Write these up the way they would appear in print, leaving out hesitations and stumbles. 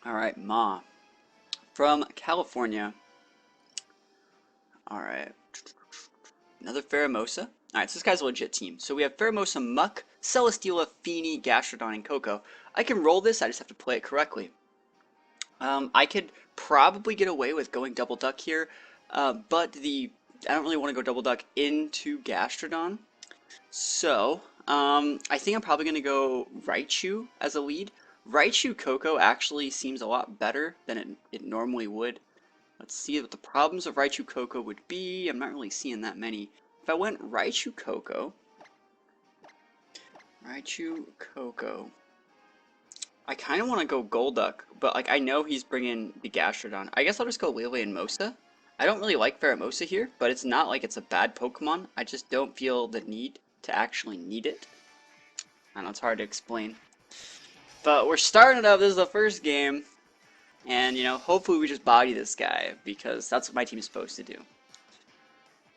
All right, Ma from California. All right, another Pheromosa. All right, so this guy's a legit team. So we have Pheromosa, Muck, Celesteela, Feeny, Gastrodon, and Coco. I can roll this. I just have to play it correctly. I could probably get away with going double duck here, but I don't really want to go double duck into Gastrodon. So, I think I'm probably going to go Raichu as a lead. Raichu Coco actually seems a lot better than it normally would. Let's see what the problems of Raichu Coco would be. I'm not really seeing that many. If I went Raichu Coco, I kind of want to go Golduck, but like I know he's bringing the Gastrodon. I guess I'll just go Lele and Mosa. I don't really like Pheromosa here, but it's not like it's a bad Pokemon. I just don't feel the need to actually need it. I know it's hard to explain. But we're starting up. This is the first game. And, hopefully we just body this guy, because that's what my team is supposed to do.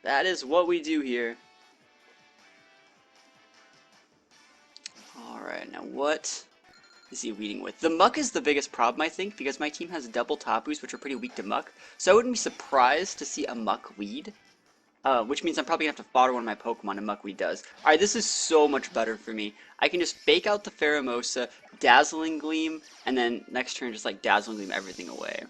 That is what we do here. Alright, now what is he leading with? The Muck is the biggest problem, I think, because my team has double Tapus, which are pretty weak to Muck. So I wouldn't be surprised to see a Muck lead. Which means I'm probably going to have to fodder one of my Pokemon and Muckweed does. Alright, this is so much better for me. I can just fake out the Pheromosa, Dazzling Gleam, and then next turn just like Dazzling Gleam everything away.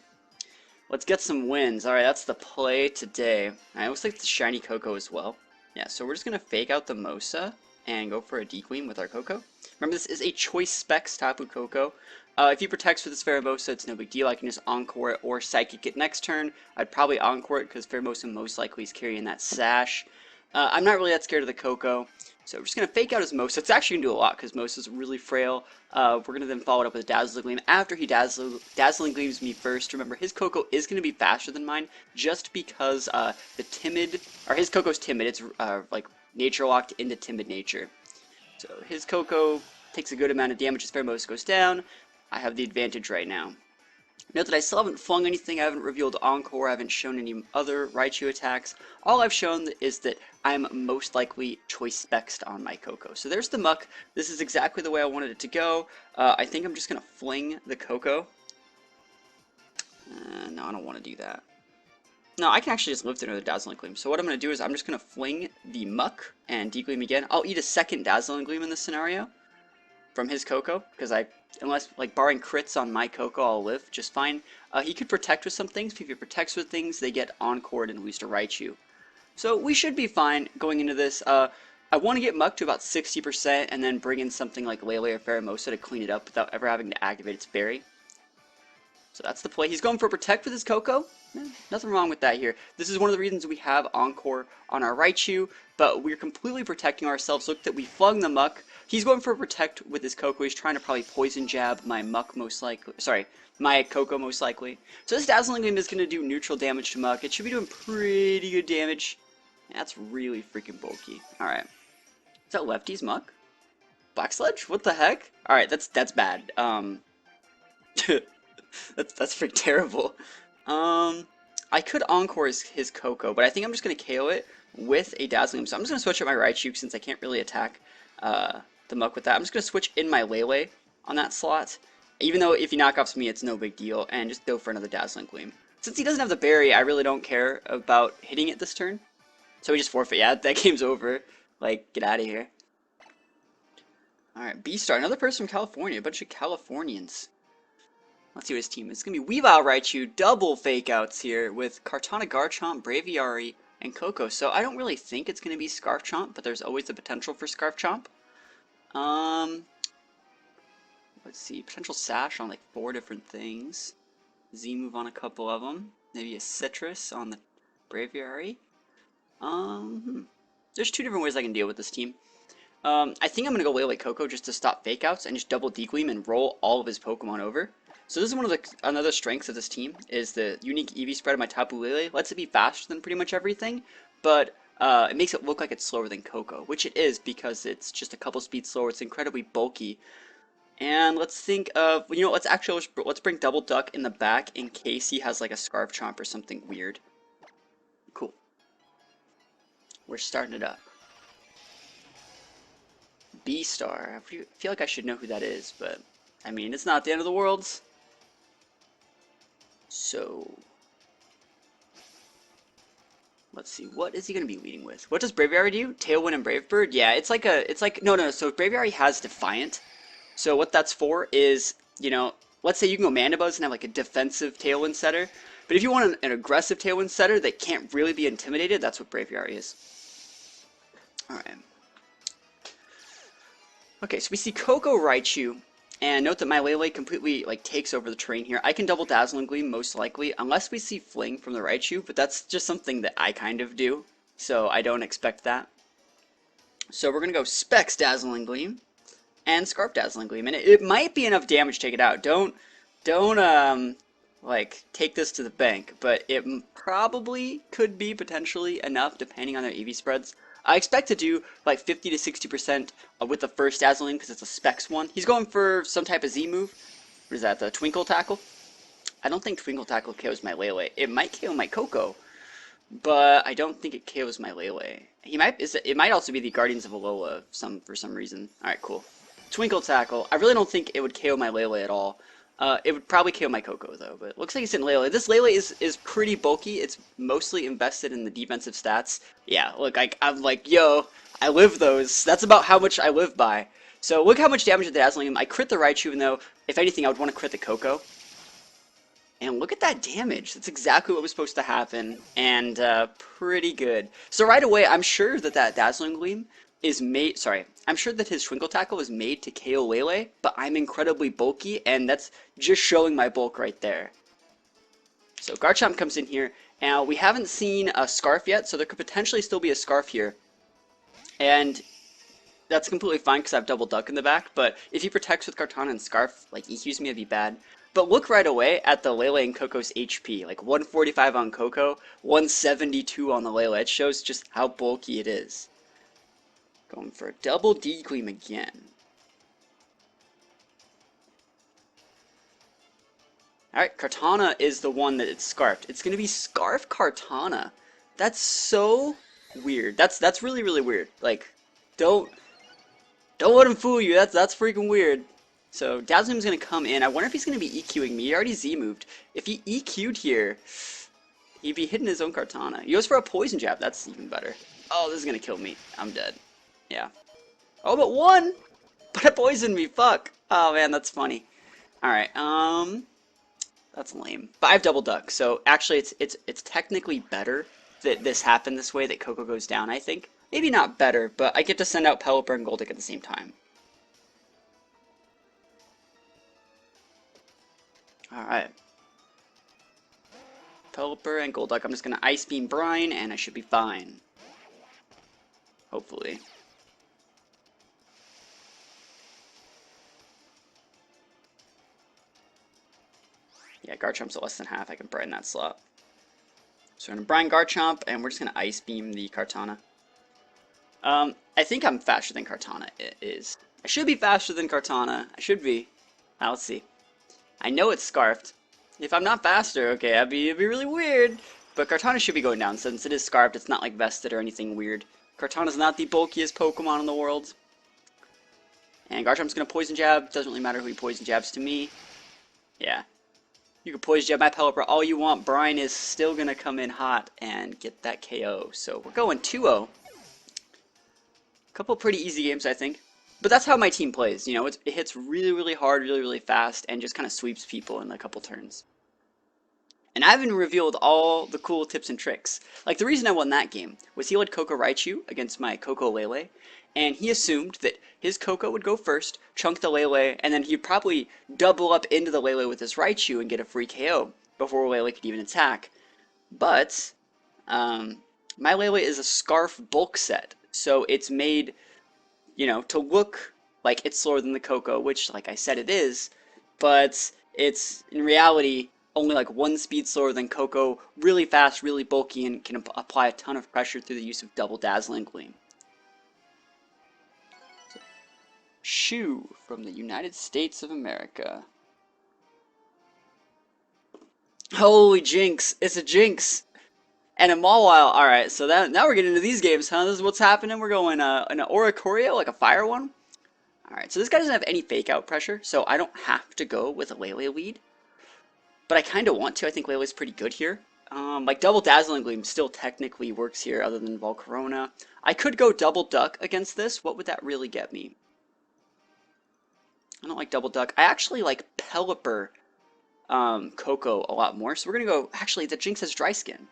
Let's get some wins. Alright, that's the play today. I always like the Shiny Coco as well. Yeah, so we're just going to fake out the Mosa and go for a D-Gleam with our Coco. Remember, this is a Choice Specs Tapu Koko. If he protects with his Pheromosa, it's no big deal. I can just Encore it or Psychic it next turn. I'd probably Encore it because Pheromosa most likely is carrying that Sash. I'm not really that scared of the Koko, so we're just going to fake out his Mosa. It's actually going to do a lot because Mosa's really frail. We're going to then follow it up with a Dazzling Gleam after he Dazzling Gleams me first. Remember, his Koko is going to be faster than mine just because his Koko's timid. It's like nature locked into timid nature. So his Koko takes a good amount of damage as Pheromosa goes down. I have the advantage right now. Note that I still haven't flung anything, I haven't revealed Encore, I haven't shown any other Raichu attacks. All I've shown is that I'm most likely Choice Spexed on my Koko. So there's the Muck. This is exactly the way I wanted it to go. I think I'm just going to fling the Koko. No, I don't want to do that. No, I can actually just live through another Dazzling Gleam. So what I'm going to do is I'm just going to fling the Muck and D-Gleam again. I'll eat a second Dazzling Gleam in this scenario from his Koko, because unless, like, barring crits on my Koko, I'll live just fine. He could protect with some things. If he protects with things, they get Encored and lose to Raichu. So we should be fine going into this. I want to get Muck to about 60% and then bring in something like Lele or Pheromosa to clean it up without ever having to activate its berry. So that's the play. He's going for Protect with his Koko. Nothing wrong with that here. This is one of the reasons we have Encore on our Raichu, but we're completely protecting ourselves. Look that we flung the Muck. He's going for Protect with his Koko. He's trying to probably Poison Jab my Muck most likely. Sorry, my Koko most likely. So this Dazzling Gleam is going to do neutral damage to Muck. It should be doing pretty good damage. That's really freaking bulky. Alright. Is that Lefty's Muck? Black Sludge? What the heck? Alright, that's bad. That's pretty terrible. I could Encore his Koko, but I think I'm just going to KO it with a Dazzling. So I'm just going to switch up my Raichu since I can't really attack the Muck with that. I'm just going to switch in my Lele on that slot. Even though if he knockoffs me, it's no big deal. And just go for another Dazzling Gleam. Since he doesn't have the berry, I really don't care about hitting it this turn. So we just forfeit. Yeah, that game's over. Like, get out of here. Alright, B-Star. Another person from California. A bunch of Californians. Let's see what his team is. It's going to be Weavile Raichu, double fake outs here with Kartana Garchomp, Braviary, and Koko. So I don't really think it's going to be Scarf Chomp, but there's always the potential for Scarf Chomp. Let's see, potential Sash on like 4 different things. Z-move on a couple of them. Maybe a Citrus on the Braviary. There's 2 different ways I can deal with this team. I think I'm going to go Lele Koko just to stop fake outs and just double D-Gleam and roll all of his Pokemon over. So this is one of another strengths of this team, is the unique EV spread of my Tapu Lele. Lets it be faster than pretty much everything, but it makes it look like it's slower than Koko, which it is because it's just a couple speeds slower. It's incredibly bulky. And let's think of, let's bring Double Duck in the back in case he has like a Scarf Chomp or something weird. Cool. We're starting it up. B-Star. I feel like I should know who that is, but I mean, it's not the end of the world. So let's see, what is he going to be leading with? What does Braviary do? Tailwind and Brave Bird? Yeah, it's like no, so Braviary has Defiant. So what that's for is, let's say you can go Mana Buzz and have like a defensive Tailwind setter. But if you want an aggressive Tailwind setter that can't really be intimidated, that's what Braviary is. Alright. Okay, so we see Koko Raichu. And note that my Lele completely takes over the terrain here. I can double Dazzling Gleam most likely, unless we see Fling from the Raichu, but that's just something that I kind of do, so I don't expect that. So we're gonna go Specs Dazzling Gleam and Scarf Dazzling Gleam, and it might be enough damage to take it out. Don't take this to the bank, but it probably could be potentially enough depending on their EV spreads. I expect to do like 50 to 60% with the first Dazzling because it's a Specs one. He's going for some type of Z move. What is that, the Twinkle Tackle? I don't think Twinkle Tackle KOs my Lele. It might KO my Koko, but I don't think it KOs my Lele. It might also be the Guardians of Alola for some reason. Alright, cool. Twinkle Tackle. I really don't think it would KO my Lele at all. It would probably KO my Koko though, but it looks like it's in Lele. This Lele is pretty bulky. It's mostly invested in the defensive stats. Yeah, look, I'm like, yo, I live those. That's about how much I live by. So look how much damage at the Dazzling him. I crit the Raichu, even though, if anything, I would want to crit the Koko. And look at that damage. That's exactly what was supposed to happen, and pretty good. So right away, I'm sure that Dazzling Gleam is made, I'm sure that his Twinkle Tackle is made to KO Lele, but I'm incredibly bulky, and that's just showing my bulk right there. So Garchomp comes in here, and we haven't seen a Scarf yet, so there could potentially still be a Scarf here. And that's completely fine because I have Double Duck in the back, but if he protects with Kartana and Scarf, EQs me, that'd be bad. But look right away at the Lele and Koko's HP, 145 on Koko, 172 on the Lele. It shows just how bulky it is. Going for a double D-Gleam again. Alright, Kartana is the one that it's Scarfed. It's going to be Scarf Kartana. That's so weird. That's really, really weird. Don't let him fool you. That's freaking weird. So Dazzling's going to come in. I wonder if he's going to be EQing me. He already Z-moved. If he EQ'd here, he'd be hitting his own Kartana. He goes for a Poison Jab. That's even better. Oh, this is going to kill me. I'm dead. Yeah. Oh, but one! But it poisoned me. Fuck. Oh, man, that's funny. Alright, that's lame. But I have Double Duck, so actually it's technically better that this happened this way, that Koko goes down, I think. Maybe not better, but I get to send out Pelipper and Golduck at the same time. Alright. Pelipper and Golduck. I'm just going to Ice Beam Brine, and I should be fine. Hopefully. Yeah, Garchomp's at less than half. I can Brine that slot. So I'm going to Brine Garchomp, and we're just going to Ice Beam the Kartana. I think I'm faster than Kartana is. I should be faster than Kartana. I should be. Let's see. I know it's Scarfed. If I'm not faster, okay, it'd be really weird. But Kartana should be going down since it is Scarfed. It's not like Vested or anything weird. Kartana's not the bulkiest Pokemon in the world. And Garchomp's going to Poison Jab. Doesn't really matter who he Poison Jabs to me. Yeah. You can Poison Jab my Pelipper all you want. Brine is still going to come in hot and get that KO. So we're going 2-0. Couple pretty easy games, I think. But that's how my team plays. It hits really, really hard, really, really fast, and just kind of sweeps people in a couple turns. And I haven't revealed all the cool tips and tricks. The reason I won that game was he led Koko Raichu against my Koko Lele, and he assumed that his Koko would go first, chunk the Lele, and then he'd probably double up into the Lele with his Raichu and get a free KO before Lele could even attack. But my Lele is a Scarf bulk set, so it's made, to look like it's slower than the Koko, which, like I said, it is, but it's, in reality, only 1 speed slower than Koko, really fast, really bulky, and can apply a ton of pressure through the use of double Dazzling Gleam. Shoe from the United States of America. Holy jinx, it's a jinx! And a Mawile, alright, so now we're getting into these games, huh? This is what's happening. We're going an Oricorio, a fire one. Alright, so this guy doesn't have any fake out pressure, so I don't have to go with a Lele lead. but I kind of want to. I think Lele's pretty good here. Like double Dazzling Gleam still technically works here other than Volcarona. I could go double Duck against this. What would that really get me? I don't like double Duck. I actually like Pelipper Coco a lot more. So we're going to go, actually the Jinx has Dry Skin.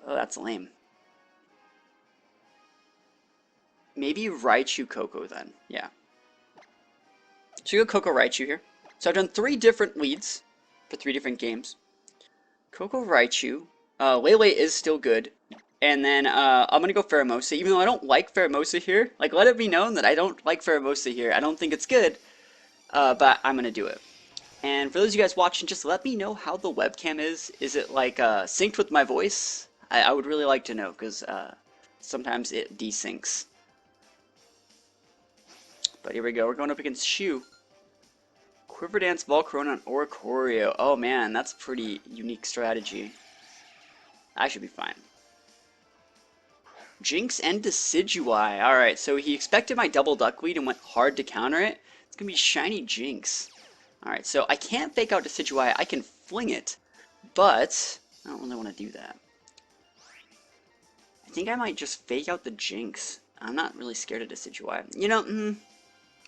Oh, that's lame. Maybe Raichu Coco then. Yeah. So you go Coco Raichu here. So I've done 3 different leads for 3 different games. Coco Raichu. Lele is still good. And then I'm going to go Pheromosa, even though I don't like Pheromosa here. Like, let it be known that I don't like Pheromosa here. I don't think it's good, but I'm going to do it. And for those of you guys watching, just let me know how the webcam is. Is it, like, synced with my voice? I would really like to know, because sometimes it desyncs. But here we go. We're going up against Shu. Quiver Dance, Volcarona, and Oricorio. Oh man, that's a pretty unique strategy. I should be fine. Jinx and Decidueye. Alright, so he expected my double duck lead and went hard to counter it. It's going to be Shiny Jinx. Alright, so I can't fake out Decidueye. I can fling it, but I don't really want to do that. I think I might just fake out the Jinx. I'm not really scared of Decidueye. You know,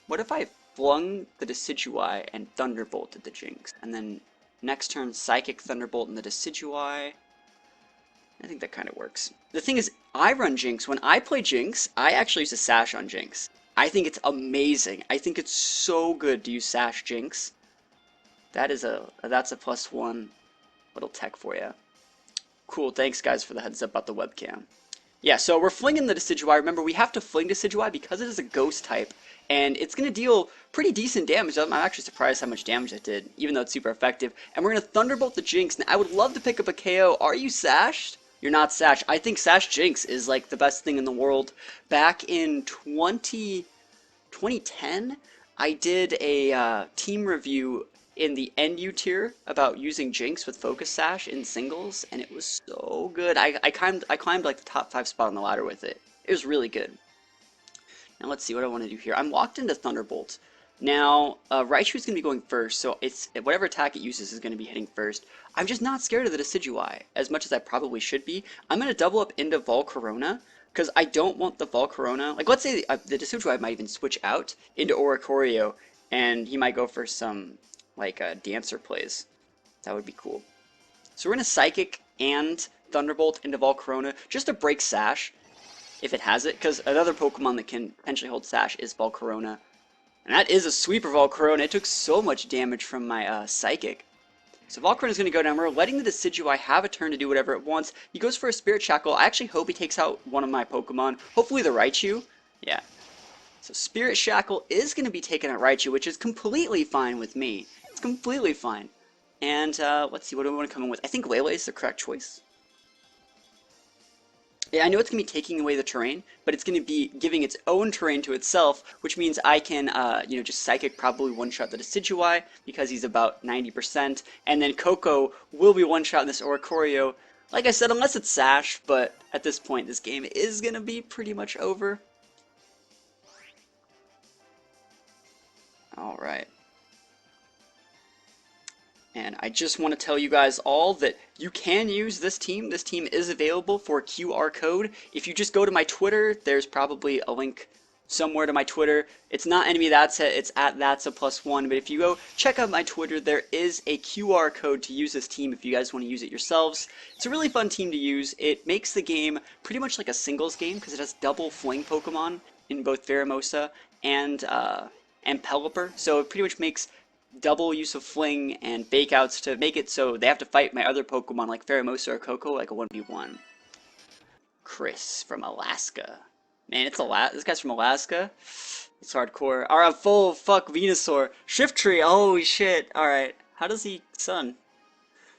what if I flung the Decidueye and Thunderbolted the Jinx, and then next turn Psychic Thunderbolt and the Decidueye? I think that kind of works. The thing is, I run Jinx. When I play Jinx, I actually use a Sash on Jinx. I think it's amazing. I think it's so good to use Sash Jinx. That's a +1 little tech for you. Cool, thanks guys for the heads up about the webcam. Yeah, so we're flinging the Decidueye. Remember, we have to fling Decidueye because it is a ghost type, and it's going to deal pretty decent damage. I'm actually surprised how much damage it did, even though it's super effective. And we're going to Thunderbolt the Jinx. Now, I would love to pick up a KO. Are you sashed? You're not sashed. I think Sash Jinx is like the best thing in the world. Back in 2010, I did a team review in the NU tier about using Jinx with Focus Sash in singles, and it was so good. I climbed like the top 5 spot on the ladder with it. It was really good. Now let's see what I want to do here. I'm locked into Thunderbolt. Now, Raichu is going to be going first, so it's whatever attack it uses is going to be hitting first. I'm just not scared of the Decidueye, as much as I probably should be. I'm going to double up into Volcarona, because I don't want the Volcarona. Like, let's say the Decidueye might even switch out into Oricorio, and he might go for some, like, Dancer plays. That would be cool. So we're going to Psychic and Thunderbolt into Volcarona, just to break Sash, if it has it, because another Pokemon that can potentially hold Sash is Volcarona. And that is a sweeper Volcarona. It took so much damage from my Psychic. So Volcarona is going to go down. We're letting the Decidueye have a turn to do whatever it wants. He goes for a Spirit Shackle. I actually hope he takes out one of my Pokemon. Hopefully the Raichu. Yeah. So Spirit Shackle is going to be taking out Raichu, which is completely fine with me. It's completely fine. And let's see, what do we want to come in with? I think Lele is the correct choice. Yeah, I know it's going to be taking away the terrain, but it's going to be giving its own terrain to itself, which means I can, just Psychic probably one-shot the Decidueye, because he's about 90%, and then Coco will be one-shot in this Oricorio. Like I said, unless it's Sash, but at this point, this game is going to be pretty much over. Alright. And I just want to tell you guys all that you can use this team. This team is available for QR code. If you just go to my Twitter, there's probably a link somewhere to my Twitter. It's not enemy that's it, it's at THATSAplusONE. But if you go check out my Twitter, there is a QR code to use this team if you guys want to use it yourselves. It's a really fun team to use. It makes the game pretty much like a singles game because it has double fling Pokemon in both Pheromosa and Pelipper. So it pretty much makes double use of Fling and Fake Outs to make it so they have to fight my other Pokemon like Pheromosa or Coco like a 1v1. Chris from Alaska. Man, it's this guy's from Alaska. It's hardcore. Alright, full fuck Venusaur. Shift Tree, holy shit. Alright, how does he sun?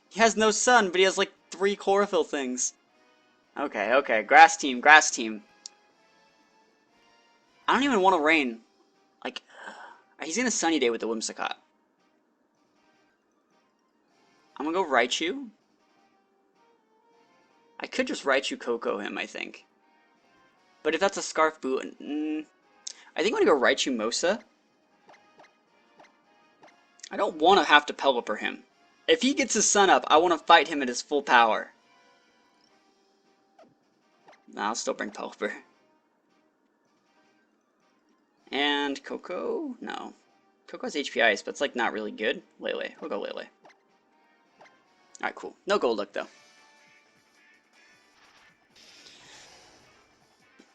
He has no sun, but he has like 3 chlorophyll things. Okay, okay. Grass team, grass team. I don't even want to rain. Like, he's in a sunny day with the Whimsicott. I'm gonna go Raichu. I could just Raichu Coco him, I think. But if that's a Scarf Boot, I think I'm gonna go Raichu Mosa. I don't want to have to Pelipper him. If he gets his sun up, I want to fight him at his full power. Nah, I'll still bring Pelipper. And Coco? No. Coco's HP Ice, but it's like not really good. Lele. We'll go Lele. Alright, cool. No gold look though.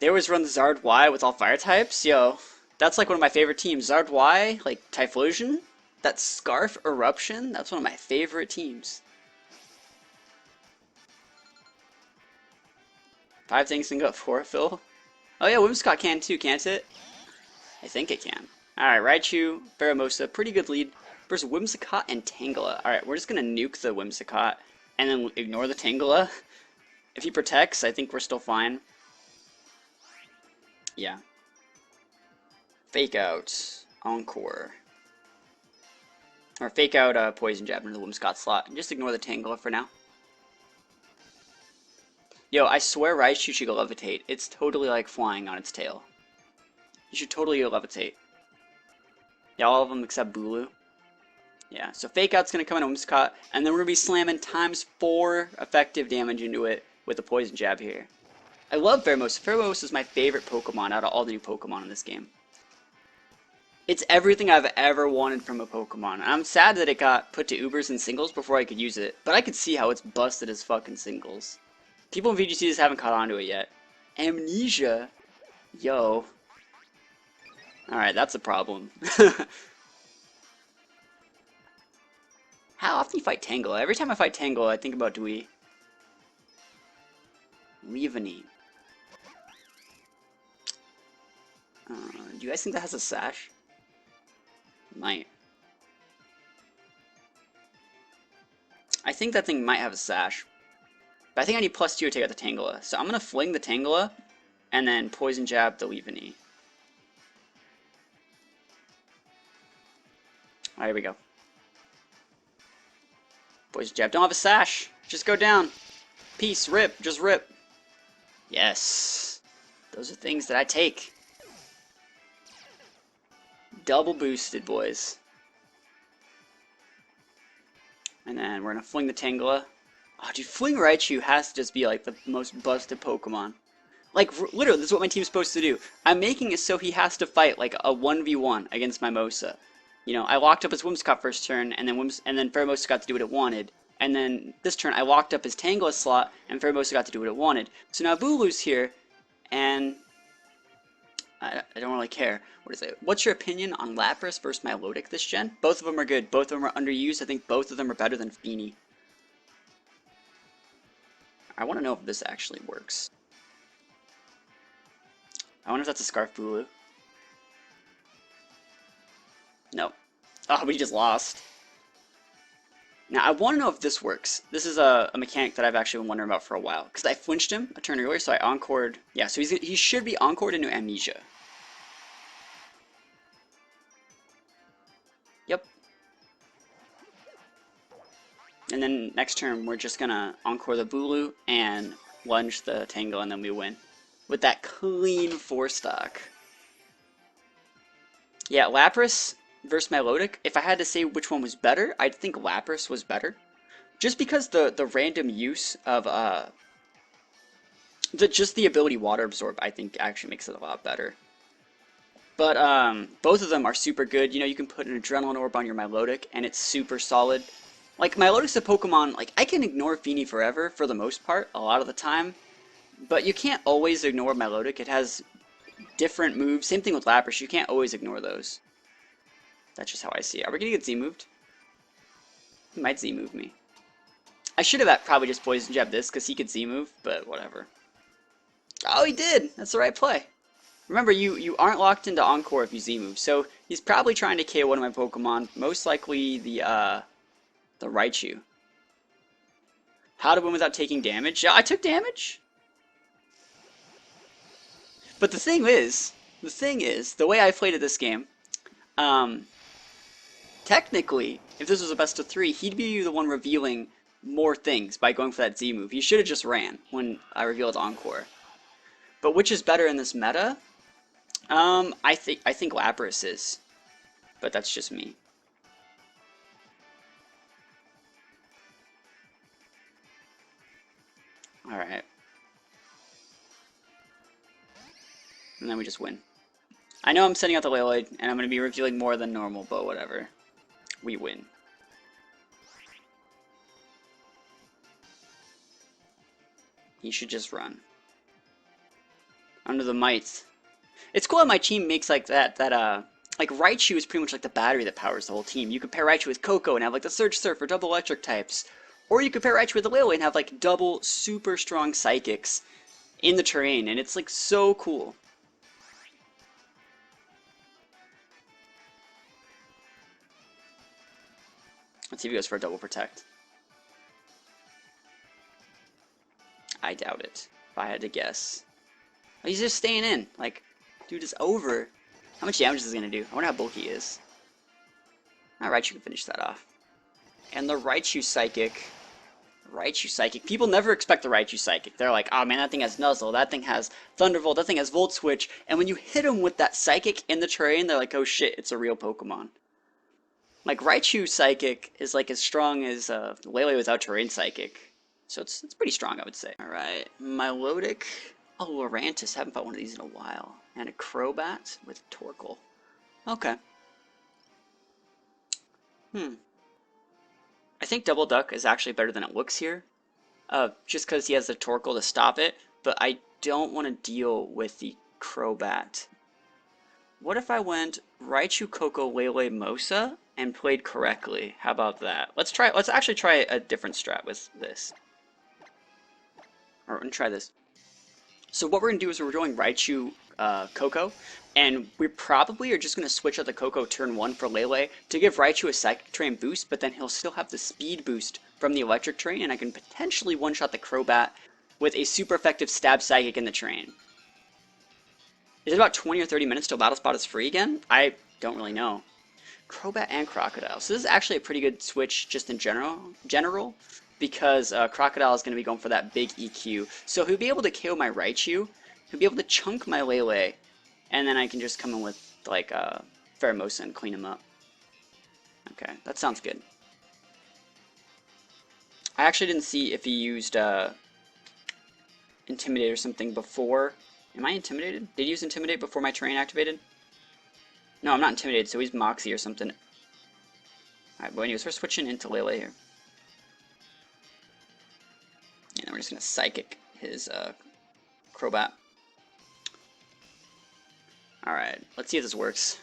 They always run the Zard Y with all fire types. Yo, that's like one of my favorite teams. Zard Y, like Typhlosion, that Scarf Eruption, that's one of my favorite teams. 5 things can go 4, Phil. Oh yeah, Whimsicott can too, can't it? I think it can. Alright, Raichu, Pheromosa, pretty good lead versus Whimsicott and Tangela. Alright, we're just gonna nuke the Whimsicott and then ignore the Tangela. If he protects, I think we're still fine. Yeah. Fake out, Encore. Or fake out Poison Jab into the Whimsicott slot and just ignore the Tangela for now. Yo, I swear Raichu should go Levitate. It's totally like flying on its tail. You should totally go Levitate. Yeah, all of them except Bulu. Yeah, so Fake Out's going to come in Whimsicott, and then we're going to be slamming ×4 effective damage into it with the Poison Jab here. I love Pheromosa. Pheromosa is my favorite Pokemon out of all the new Pokemon in this game. It's everything I've ever wanted from a Pokemon. I'm sad that it got put to Ubers and singles before I could use it, but I could see how it's busted as fucking singles. People in VGC just haven't caught on to it yet. Amnesia? Yo. Alright, that's a problem. How often do you fight Tangela? Every time I fight Tangela, I think about Dewey. Leavanny. Do you guys think that has a sash? Might. I think that thing might have a sash. But I think I need +2 to take out the Tangela. So I'm going to fling the Tangela and then Poison Jab the Leavanny. Alright, here we go. Poison Jab. Don't have a sash. Just go down. Peace. Rip. Just rip. Yes. Those are things that I take. Double boosted, boys. And then we're going to fling the Tangela. Oh, dude, Fling Raichu has to just be like the most busted Pokemon. Like, literally, this is what my team's supposed to do. I'm making it so he has to fight like a 1v1 against Mimosa. You know, I locked up his Whimsicott first turn, and then Pheromosa got to do what it wanted. And then this turn, I locked up his Tangela slot, and Pheromosa got to do what it wanted. So now Bulu's here, and I don't really care. What is it? What's your opinion on Lapras versus Milotic this gen? Both of them are good. Both of them are underused. I think both of them are better than Feeny. I want to know if this actually works. I wonder if that's a Scarf Bulu. No. Oh, we just lost. Now, I want to know if this works. This is a mechanic that I've actually been wondering about for a while. Because I flinched him a turn earlier, so I encored. Yeah, so he should be encored into Amnesia. Yep. And then next turn, we're just going to encore the Bulu and lunge the Tangle, and then we win. With that clean 4-stock. Yeah, Lapras versus Milotic, if I had to say which one was better, I'd think Lapras was better. Just because the random use of just the ability Water Absorb, I think actually makes it a lot better. But both of them are super good. You know, you can put an Adrenaline Orb on your Milotic, and it's super solid. Like, Milotic's a Pokemon, like, I can ignore Feeny forever, for the most part, a lot of the time. But you can't always ignore Milotic. It has different moves. Same thing with Lapras. You can't always ignore those. That's just how I see it. Are we going to get Z-moved? He might Z-move me. I should have probably just Poison Jab this, because he could Z-move, but whatever. Oh, he did! That's the right play. Remember, you aren't locked into Encore if you Z-move, so he's probably trying to KO one of my Pokemon, most likely the Raichu. How to win without taking damage? Yeah, I took damage! But the thing is, the way I played at this game, technically, if this was a best of 3, he'd be the one revealing more things by going for that Z move. He should have just ran when I revealed Encore. But which is better in this meta? I think Lapras is, but that's just me. Alright. And then we just win. I know I'm sending out the Laloid, and I'm going to be revealing more than normal, but whatever. We win. He should just run. Under the mites. It's cool how my team makes like that like Raichu is pretty much like the battery that powers the whole team. You could pair Raichu with Coco and have like the Surge Surf or double electric types. Or you could pair Raichu with the Laloid and have like double super strong psychics in the terrain, and it's like so cool. Let's see if he goes for a double protect. I doubt it, if I had to guess. He's just staying in. Like, dude is over. How much damage is he going to do? I wonder how bulky he is. Raichu can finish that off. And the Raichu Psychic. Raichu Psychic. People never expect the Raichu Psychic. They're like, oh man, that thing has Nuzzle, that thing has Thunderbolt, that thing has Volt Switch. And when you hit them with that Psychic in the terrain, they're like, oh shit, it's a real Pokemon. Like, Raichu Psychic is like as strong as Lele without Terrain Psychic. So it's pretty strong, I would say. Alright, Milotic. Oh, Lurantis. Haven't fought one of these in a while. And a Crobat with Torkoal. Okay. I think Double Duck is actually better than it looks here. Just because he has the Torkoal to stop it. But I don't want to deal with the Crobat. What if I went Raichu, Coco, Lele, Mosa and played correctly? How about that? Let's actually try a different strat with this. Or we're gonna try this. So what we're gonna do is we're doing Raichu, Coco, and we probably are just gonna switch out the Coco turn 1 for Lele to give Raichu a Psychic Terrain boost, but then he'll still have the speed boost from the Electric Terrain, and I can potentially one-shot the Crobat with a super effective Stab Psychic in the terrain. Is it about 20 or 30 minutes till Battle Spot is free again? I don't really know. Crobat and Crocodile. So this is actually a pretty good switch just in general because Crocodile is going to be going for that big EQ. So he'll be able to KO my Raichu, he'll be able to chunk my Lele, and then I can just come in with like Pheromosa and clean him up. Okay, that sounds good. I actually didn't see if he used Intimidate or something before. Am I intimidated? Did he use Intimidate before my terrain activated? No, I'm not intimidated, so he's Moxie or something. Alright, but anyways, we're switching into Lele here. And then we're just going to Psychic his Crobat. Alright, let's see if this works.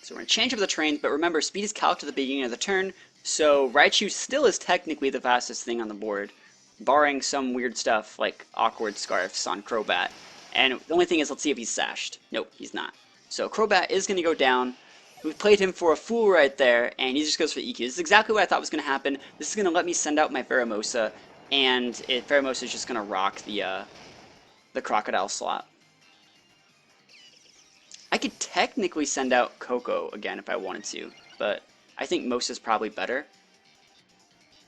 So we're going to change up the terrains, but remember, speed is calced at the beginning of the turn, so Raichu still is technically the fastest thing on the board, barring some weird stuff like awkward Scarfs on Crobat. And the only thing is, let's see if he's sashed. Nope, he's not. So Crobat is going to go down. We played him for a fool right there, and he just goes for EQ. This is exactly what I thought was going to happen. This is going to let me send out my Pheromosa, and Pheromosa is just going to rock the Crocodile slot. I could technically send out Coco again if I wanted to, but I think Mosa's probably better.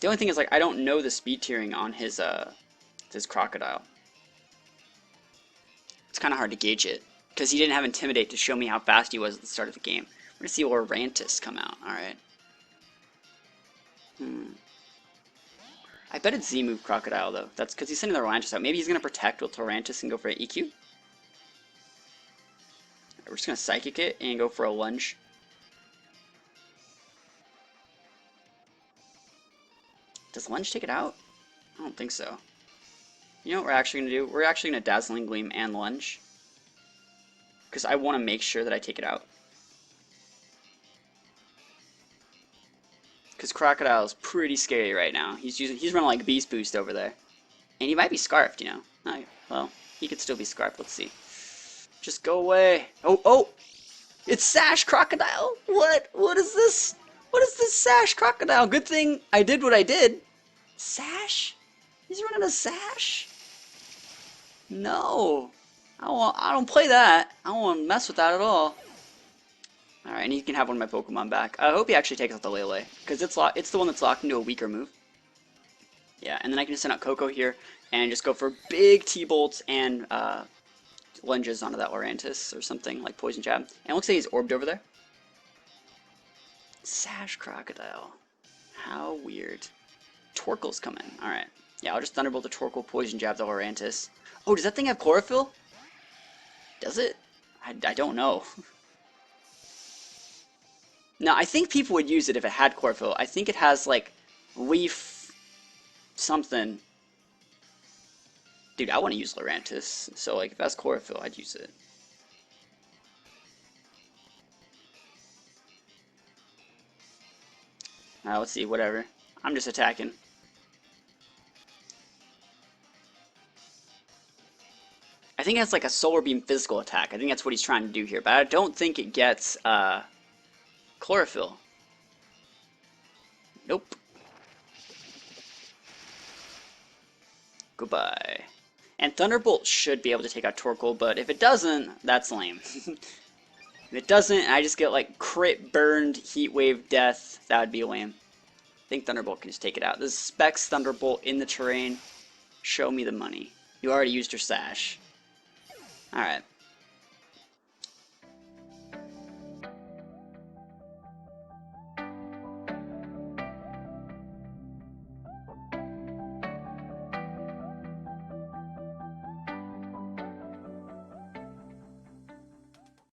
The only thing is, like, I don't know the speed tiering on his Crocodile. It's kind of hard to gauge it, because he didn't have Intimidate to show me how fast he was at the start of the game. We're going to see Lurantis come out. Alright. I bet it's Z-move Crocodile, though. That's because he's sending the Lurantis out. Maybe he's going to protect with Lurantis and go for an EQ. We're just going to Psychic it and go for a Lunge. Does Lunge take it out? I don't think so. You know what we're actually going to do? We're actually going to Dazzling Gleam and Lunge. Because I want to make sure that I take it out. Because Crocodile is pretty scary right now. He's running like Beast Boost over there. And he might be Scarfed, you know. Oh, well, he could still be Scarfed. Let's see. Just go away. Oh! It's Sash Crocodile! What is this? What is this Sash Crocodile? Good thing I did what I did. Sash? He's running a Sash? No. I don't play that. I don't want to mess with that at all. Alright, and he can have one of my Pokemon back. I hope he actually takes out the Lele, because it's the one that's locked into a weaker move. Yeah, and then I can just send out Coco here, and just go for big T-Bolts and lunges onto that Lurantis or something, like Poison Jab. And it looks like he's orbed over there. Sash Crocodile. How weird. Torkoal's coming. Alright. Yeah, I'll just Thunderbolt the Torkoal, Poison Jab the Lurantis. Oh, does that thing have Chlorophyll? Does it? I don't know. No, I think people would use it if it had Chlorophyll. I think it has, like, Leaf something. Dude, I want to use Lurantis. So, like, if that's Chlorophyll, I'd use it. Let's see, whatever. I'm just attacking. I think it has like a Solar Beam physical attack. I think that's what he's trying to do here, but I don't think it gets Chlorophyll. Nope. Goodbye. And Thunderbolt should be able to take out Torkoal, but if it doesn't, that's lame. If it doesn't, I just get like crit burned, Heat Wave death, that would be lame. I think Thunderbolt can just take it out. This is Specs Thunderbolt in the terrain. Show me the money. You already used your Sash. Alright.